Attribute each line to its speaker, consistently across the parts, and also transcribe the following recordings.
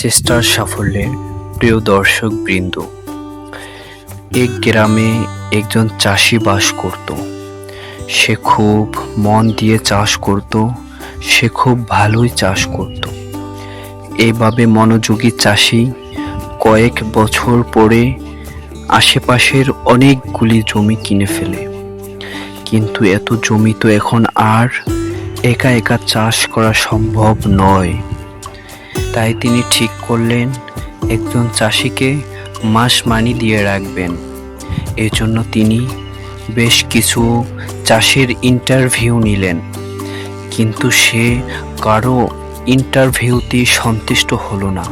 Speaker 1: চেষ্টার সাফল্যে প্রিয় দর্শক বৃন্দ, এক গ্রামে একজন চাষি বাস করত। সে খুব মন দিয়ে চাষ করত, সে খুব ভালোই চাষ করত। এইভাবে মনোযোগী চাষি কয়েক বছর পরে আশেপাশের অনেকগুলি জমি কিনে ফেলে। কিন্তু এত জমি তো এখন আর একা একা চাষ করা সম্ভব নয়। তাই তিনি ঠিক করলেন একজন চাষিকে মাস মানি দিয়ে রাখবেন। এজন্য তিনি বেশ কিছু চাষির ইন্টারভিউ নিলেন, কিন্তু সে কারো ইন্টারভিউতেই সন্তুষ্ট হলো না।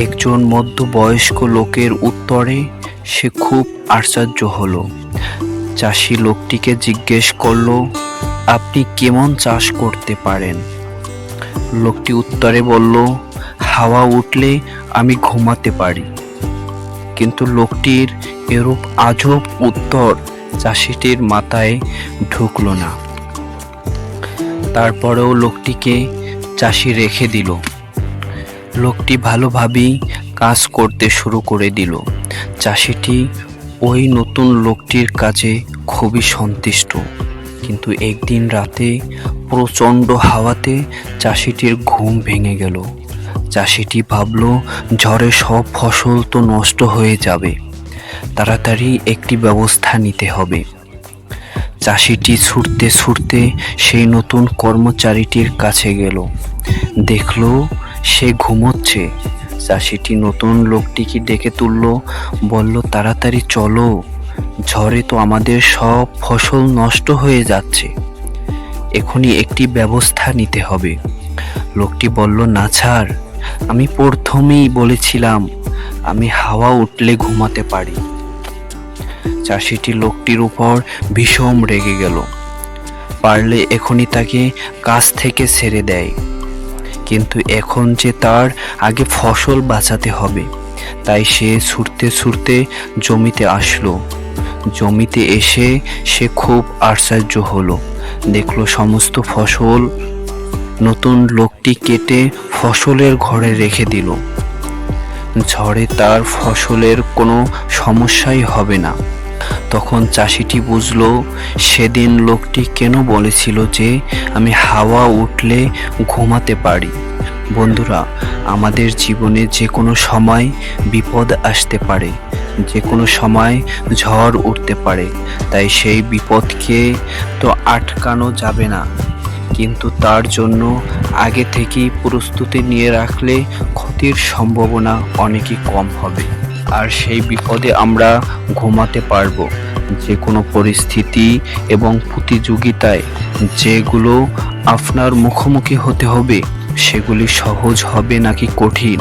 Speaker 1: একজন মধ্যবয়স্ক লোকের উত্তরে সে খুব আশ্চর্য হলো। চাষি লোকটিকে জিজ্ঞেস করলো, আপনি কেমন চাষ করতে পারেন? লোকটি উত্তরে বলল, হাওয়া উঠলে আমি ঘুমাতে পারি। কিন্তু লোকটির এরূপ আজব উত্তর চাষিটির মাথায় ঢুকলো না। তারপরেও লোকটিকে চাষি রেখে দিল। লোকটি ভালোভাবেই কাজ করতে শুরু করে দিল। চাষিটি ওই নতুন লোকটির কাজে খুবই সন্তুষ্ট। কিন্তু একদিন রাতে প্রচণ্ড হাওয়াতে চাষিটির ঘুম ভেঙে গেল। চাষিটি ভাবল, ঝড়ে সব ফসল তো নষ্ট হয়ে যাবে, তাড়াতাড়ি একটি ব্যবস্থা নিতে হবে। চাষিটি ছুটতে ছুটতে সেই নতুন কর্মচারীটির কাছে গেল। দেখল সে ঘুমোচ্ছে। চাষিটি নতুন লোকটিকে ডেকে তুলল, বলল, তাড়াতাড়ি চলো, ঝড়ে তো আমাদের সব ফসল নষ্ট হয়ে যাচ্ছে, এখনই একটি ব্যবস্থা নিতে হবে। লোকটি বলল, না ছাড়, আমি প্রথমেই বলেছিলাম আমি হাওয়া উঠলে ঘুমাতে পারি। চাষিটি লোকটির উপর ভীষণ রেগে গেল। পারলে এখনই তাকে কাজ থেকে ছেড়ে দেয়, কিন্তু এখন যে তার আগে ফসল বাঁচাতে হবে। তাই সে ছুটতে ছুটতে জমিতে আসলো। জমিতে এসে সে খুব আশ্চর্য হলো। দেখলো সমস্ত ফসল নতুন লোকটি কেটে ফসলের ঘরে রেখে দিল। ঝড়ে তার ফসলের কোনো সমস্যাই হবে না। তখন চাষিটি বুঝলো সেদিন লোকটি কেন বলেছিল যে আমি হাওয়া উঠলে ঘুমাতে পারি। বন্ধুরা, আমাদের জীবনে যে কোনো সময় বিপদ আসতে পারে, যে কোনো সময় ঝড় উঠতে পারে। তাই সেই বিপদকে তো আটকানো যাবে না, কিন্তু তার জন্য আগে থেকেই প্রস্তুতি নিয়ে রাখলে ক্ষতির সম্ভাবনা অনেকই কম হবে। আর সেই বিপদে আমরা ঘুমাতে পারবো। যে কোনো পরিস্থিতি এবং প্রতিযোগিতায় যেগুলো আপনার মুখোমুখি হতে হবে, সেগুলি সহজ হবে নাকি কঠিন,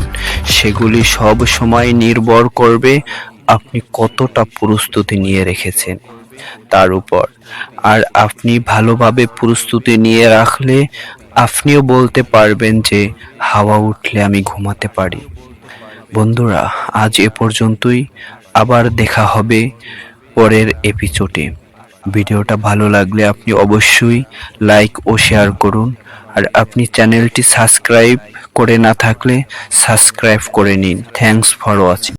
Speaker 1: সেগুলি সব সময় নির্ভর করবে আপনি কতটা প্রস্তুতি নিয়ে রেখেছেন তার উপর। আর আপনি ভালোভাবে প্রস্তুতি নিয়ে রাখলে আপনিও বলতে পারবেন যে হাওয়া উঠলে আমি ঘুমাতে পারি। বন্ধুরা, আজ এ পর্যন্তই। আবার দেখা হবে পরের এপিসোডে। ভিডিওটা ভালো লাগলে আপনি অবশ্যই লাইক ও শেয়ার করুন। আর আপনি চ্যানেলটি সাবস্ক্রাইব করে না থাকলে সাবস্ক্রাইব করে নিন। Thanks for watching.